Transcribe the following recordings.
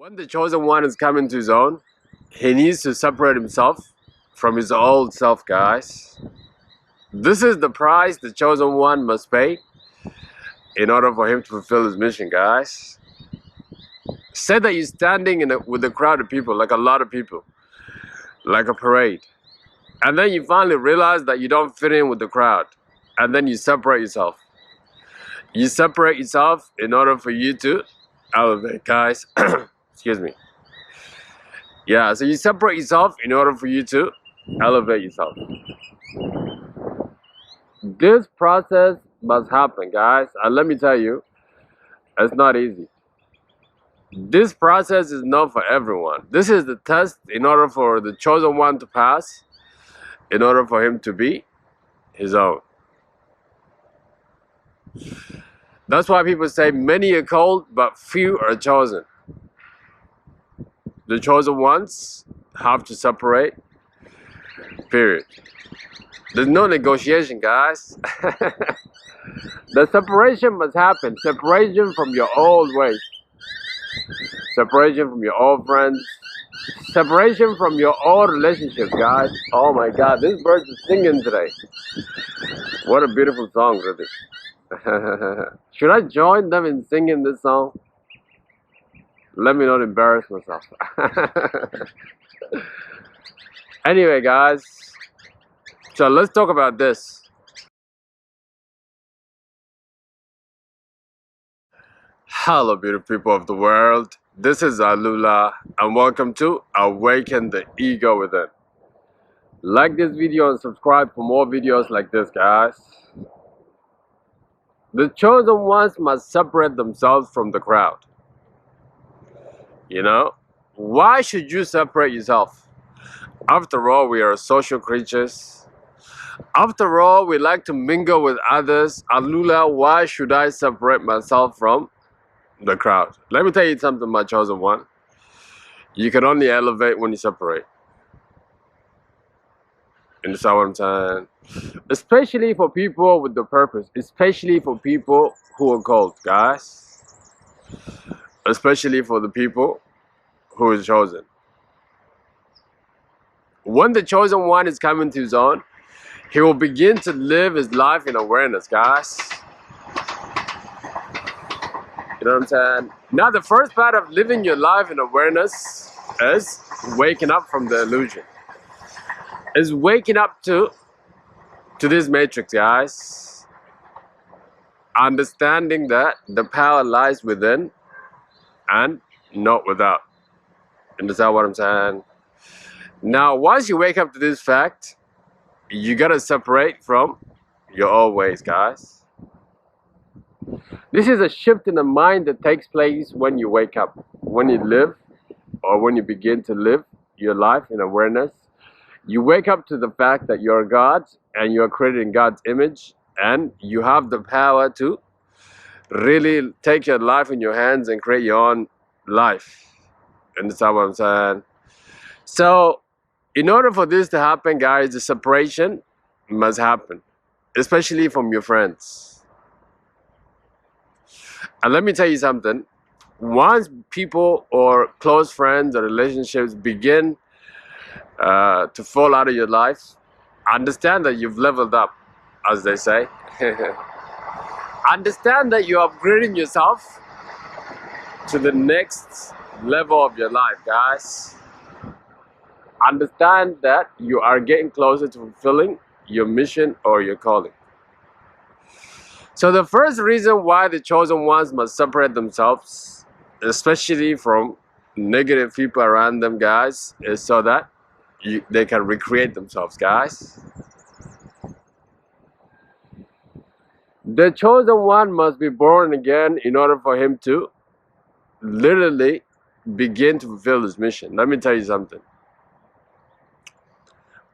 When the chosen one is coming to his own, he needs to separate himself from his old self, guys. This is the price the chosen one must pay in order for him to fulfill his mission, guys. Say that you're standing with a crowd of people, like a lot of people, like a parade. And then you finally realize that you don't fit in with the crowd. And then you separate yourself. You separate yourself in order for you to elevate, guys. Excuse me. Yeah, so you separate yourself in order for you to elevate yourself. This process must happen, guys. And let me tell you, it's not easy. This process is not for everyone. This is the test in order for the chosen one to pass, in order for him to be his own. That's why people say many are called, but few are chosen. The chosen ones have to separate, period. There's no negotiation, guys. The separation must happen. Separation from your old ways. Separation from your old friends. Separation from your old relationships, guys. Oh my God, this bird is singing today. What a beautiful song, really. Should I join them in singing this song? Let me not embarrass myself. Anyway, guys, so let's talk about this. Hello, beautiful people of the world. This is Alula, and welcome to Awaken the Ego Within. Like this video and subscribe for more videos like this, guys. The chosen ones must separate themselves from the crowd. You know, why should you separate yourself? After all, we are social creatures. After all, we like to mingle with others. Alula, why should I separate myself from the crowd? Let me tell you something, my chosen one. You can only elevate when you separate. Understand what I'm saying? Especially for people with the purpose. Especially for people who are called, guys. Especially for the people who is chosen. When the chosen one is coming to his own, he will begin to live his life in awareness, guys. You know what I'm saying? Now, the first part of living your life in awareness is waking up from the illusion. Is waking up to this matrix, guys. Understanding that the power lies within and not without. Understand what I'm saying? Now, once you wake up to this fact, you gotta separate from your old ways, guys. This is a shift in the mind that takes place when you wake up, when you live, or when you begin to live your life in awareness. You wake up to the fact that you're God and you're created in God's image, and you have the power to really take your life in your hands and create your own life. Understand what I'm saying? So, in order for this to happen, guys, the separation must happen, especially from your friends. And let me tell you something. Once people or close friends or relationships begin to fall out of your life, understand that you've leveled up, as they say. Understand that you're upgrading yourself to the next level of your life, guys. Understand that you are getting closer to fulfilling your mission or your calling. So the first reason why the chosen ones must separate themselves, especially from negative people around them, guys, is so that they can recreate themselves, guys. The chosen one must be born again in order for him to literally begin to fulfill his mission. Let me tell you something.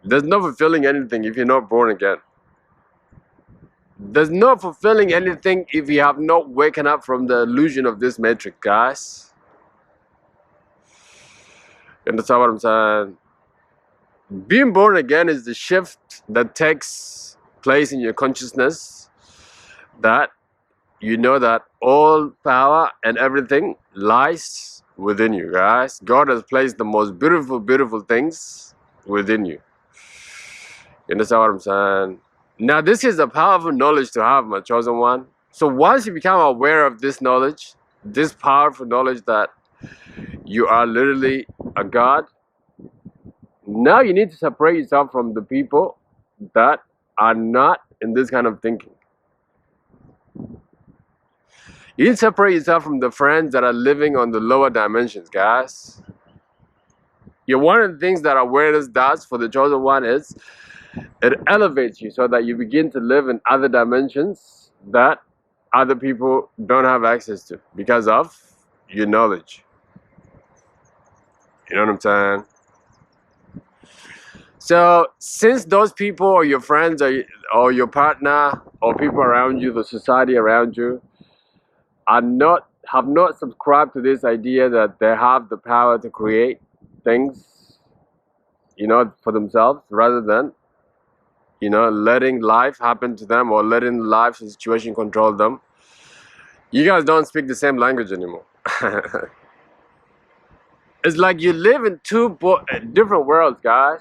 There's no fulfilling anything if you're not born again. There's no fulfilling anything if you have not waken up from the illusion of this matrix, guys. You understand what I'm saying? Being born again is the shift that takes place in your consciousness, that you know that all power and everything lies within you, guys. God has placed the most beautiful, beautiful things within you. You understand what I'm saying? Now, this is a powerful knowledge to have, my chosen one. So once you become aware of this knowledge, this powerful knowledge that you are literally a God, now you need to separate yourself from the people that are not in this kind of thinking. You need to separate yourself from the friends that are living on the lower dimensions, guys. One of the things that awareness does for the chosen one is it elevates you so that you begin to live in other dimensions that other people don't have access to because of your knowledge. You know what I'm saying? So since those people or your friends or your partner or people around you, the society around you, have not subscribed to this idea that they have the power to create things, for themselves rather than, letting life happen to them or letting life's situation control them. You guys don't speak the same language anymore. It's like you live in two different worlds, guys.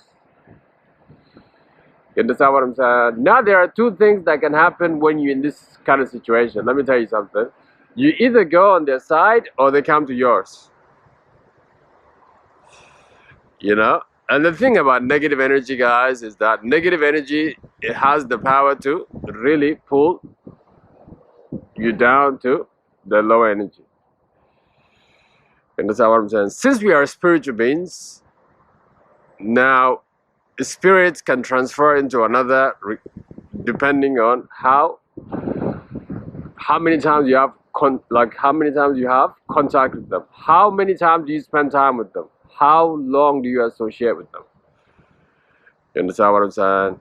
You understand what I'm saying? Now there are two things that can happen when you're in this kind of situation. Let me tell you something. You either go on their side or they come to yours. And the thing about negative energy, guys, is that negative energy, it has the power to really pull you down to the low energy. You understand what I'm saying? Since we are spiritual beings, now spirits can transfer into another depending on how many times you have how many times you have contact with them, how many times do you spend time with them, how long do you associate with them. You understand what I'm saying?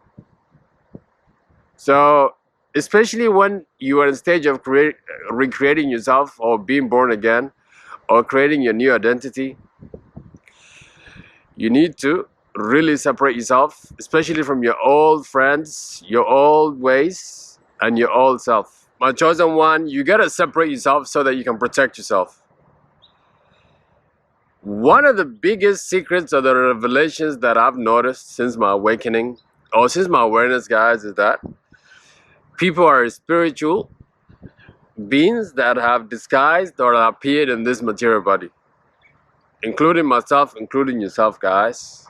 So especially when you are in stage of recreating yourself or being born again or creating your new identity, you need to really separate yourself, especially from your old friends, your old ways, and your old self. My chosen one, you gotta separate yourself so that you can protect yourself. One of the biggest secrets or the revelations that I've noticed since my awakening, or since my awareness, guys, is that people are spiritual beings that have disguised or appeared in this material body, including myself, including yourself, guys.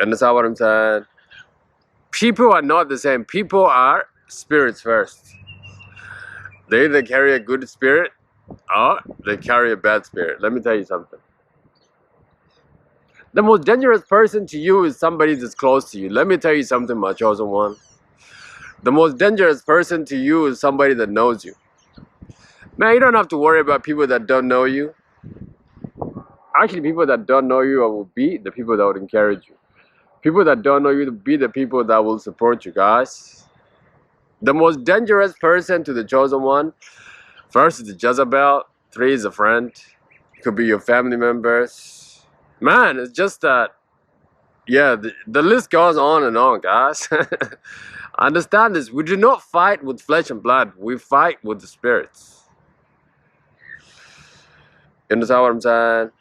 Understand what I'm saying? People are not the same. People are spirits first. They either carry a good spirit or they carry a bad spirit. Let me tell you something. The most dangerous person to you is somebody that's close to you. Let me tell you something, my chosen one. The most dangerous person to you is somebody that knows you. Man, you don't have to worry about people that don't know you. Actually, people that don't know you will be the people that would encourage you. People that don't know you will be the people that will support you, guys. The most dangerous person to the chosen one, first is the Jezebel, 3 is a friend, it could be your family members. Man, it's just that, yeah, the list goes on and on, guys. Understand this, we do not fight with flesh and blood, we fight with the spirits. You understand what I'm saying?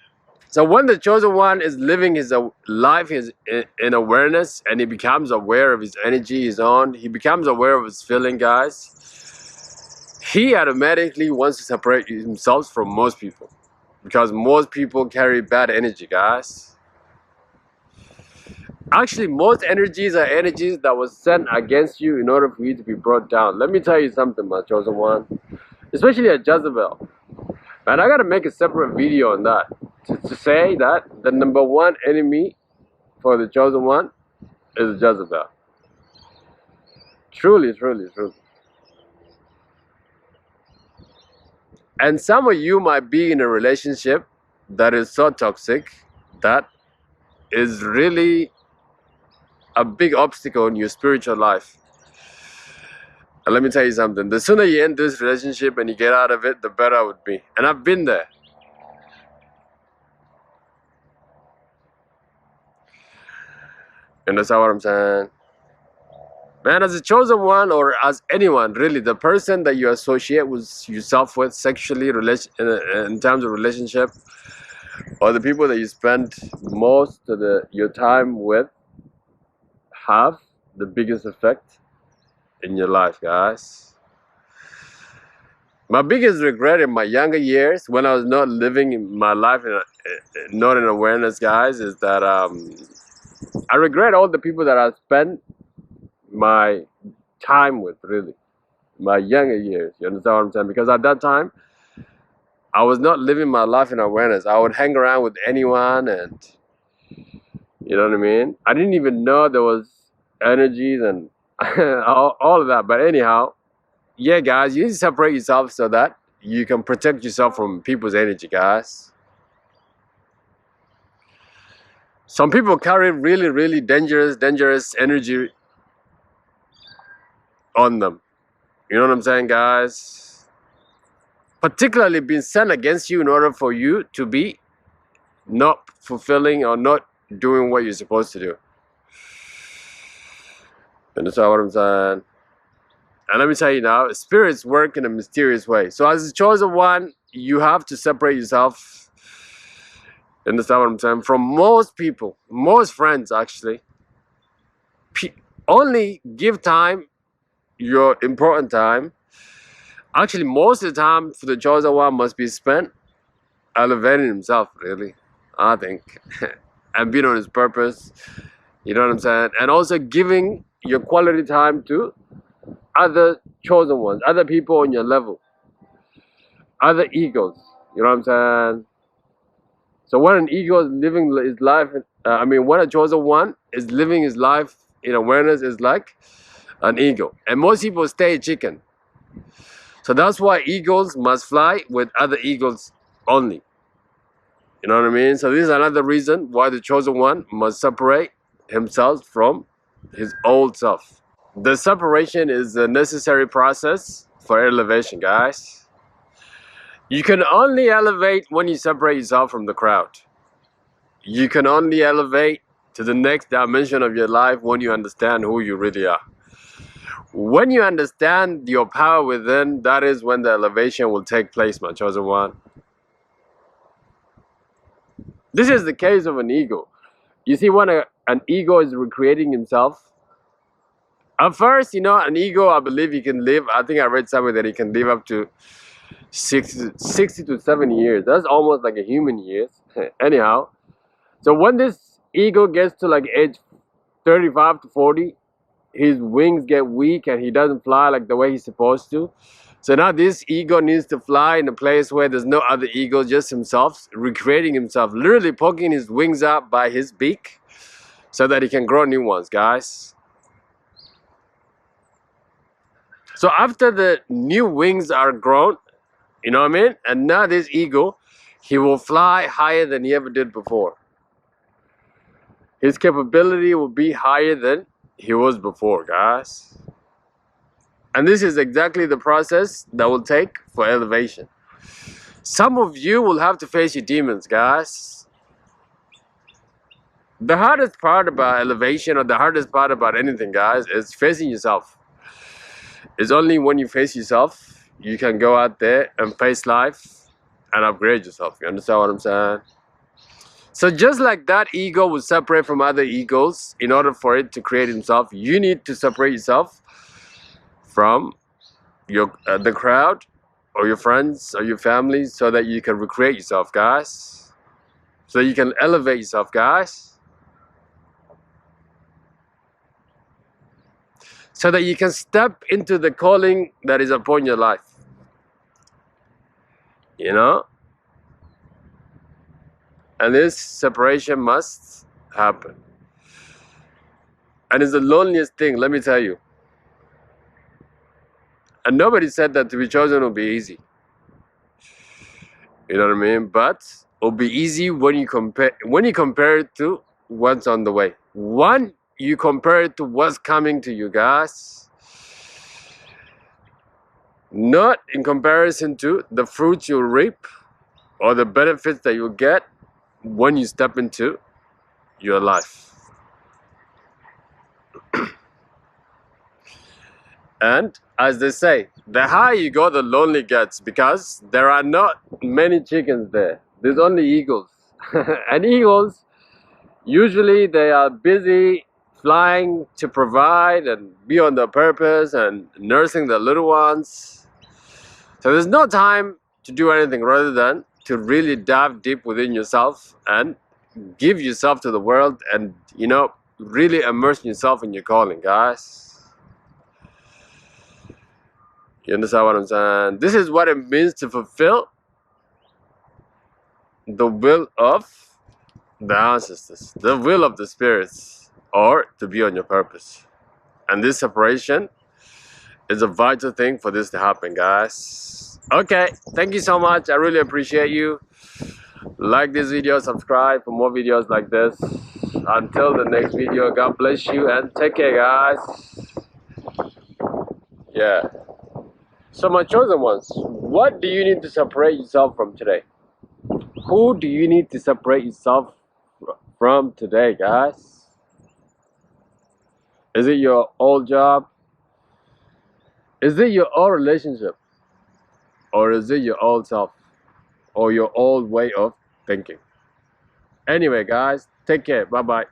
So when the chosen one is living his life in awareness and he becomes aware of his energy, he becomes aware of his feeling, guys, he automatically wants to separate himself from most people because most people carry bad energy, guys. Actually, most energies are energies that was sent against you in order for you to be brought down. Let me tell you something, my chosen one, especially at Jezebel. And I gotta make a separate video on that to say that the number one enemy for the chosen one is Jezebel. Truly, truly, truly. And some of you might be in a relationship that is so toxic that is really a big obstacle in your spiritual life. And let me tell you something, the sooner you end this relationship and you get out of it, the better it would be. And I've been there. You understand what I'm saying? Man, as a chosen one or as anyone, really, the person that you associate with yourself with sexually, in terms of relationship, or the people that you spend most of your time with, have the biggest effect in your life, guys. My biggest regret in my younger years, when I was not living in my life, not in awareness, guys, is that I regret all the people that I spent my time with, really, my younger years. You understand what I'm saying? Because at that time, I was not living my life in awareness. I would hang around with anyone, and you know what I mean? I didn't even know there was energies and all of that. But anyhow, yeah, guys, you need to separate yourself so that you can protect yourself from people's energy, guys. Some people carry really, really dangerous energy on them. You know what I'm saying, guys? Particularly being sent against you in order for you to be not fulfilling or not doing what you're supposed to do. Understand what I'm saying? And let me tell you now, spirits work in a mysterious way. So as a chosen one, you have to separate yourself. Understand what I'm saying? From most people, most friends actually. Only give time, your important time. Actually, most of the time for the chosen one must be spent elevating himself, really, I think. And being on his purpose. You know what I'm saying? And also giving your quality time to other chosen ones, other people on your level, other egos. You know what I'm saying? So when an ego is living his life, when a chosen one is living his life in awareness, is like an ego. And most people stay chicken. So that's why eagles must fly with other eagles only. You know what I mean? So this is another reason why the chosen one must separate himself from his old self. The separation is a necessary process for elevation, guys. You can only elevate when you separate yourself from the crowd. You can only elevate to the next dimension of your life when you understand who you really are. When you understand your power within, that is when the elevation will take place, my chosen one. This is the case of an ego. You see, when an ego is recreating himself, at first, an ego, I believe he can live, I think I read somewhere that he can live up to 60 to 70 years. That's almost like a human years. Anyhow, so when this ego gets to like age 35 to 40, his wings get weak and he doesn't fly like the way he's supposed to. So now this ego needs to fly in a place where there's no other ego, just himself, recreating himself, literally poking his wings out by his beak so that he can grow new ones, guys. So after the new wings are grown, you know what I mean? And now this ego, he will fly higher than he ever did before. His capability will be higher than he was before, guys. And this is exactly the process that will take for elevation. Some of you will have to face your demons, guys. The hardest part about elevation, or the hardest part about anything, guys, is facing yourself. It's only when you face yourself, you can go out there and face life and upgrade yourself. You understand what I'm saying? So just like that ego will separate from other egos, in order for it to create himself, you need to separate yourself from the crowd or your friends or your family so that you can recreate yourself, guys. So you can elevate yourself, guys. So that you can step into the calling that is upon your life. You know? And this separation must happen. And it's the loneliest thing, let me tell you. And nobody said that to be chosen will be easy. You know what I mean? But it'll be easy when you compare it to what's on the way. One, you compare it to what's coming to you, guys. Not in comparison to the fruits you'll reap or the benefits that you'll get when you step into your life. And as they say, the higher you go, the lonely gets, because there are not many chickens there. There's only eagles. And eagles, usually they are busy flying to provide and be on their purpose and nursing the little ones. So there's no time to do anything rather than to really dive deep within yourself and give yourself to the world and, you know, really immerse yourself in your calling, guys. You understand what I'm saying? This is what it means to fulfill the will of the ancestors, the will of the spirits, or to be on your purpose. And this separation is a vital thing for this to happen, guys. Okay, thank you so much. I really appreciate you. Like this video, subscribe for more videos like this. Until the next video, God bless you and take care, guys. Yeah. So my chosen ones, what do you need to separate yourself from today? Who do you need to separate yourself from today, guys? Is it your old job? Is it your old relationship? Or is it your old self? Or your old way of thinking? Anyway, guys, take care. Bye-bye.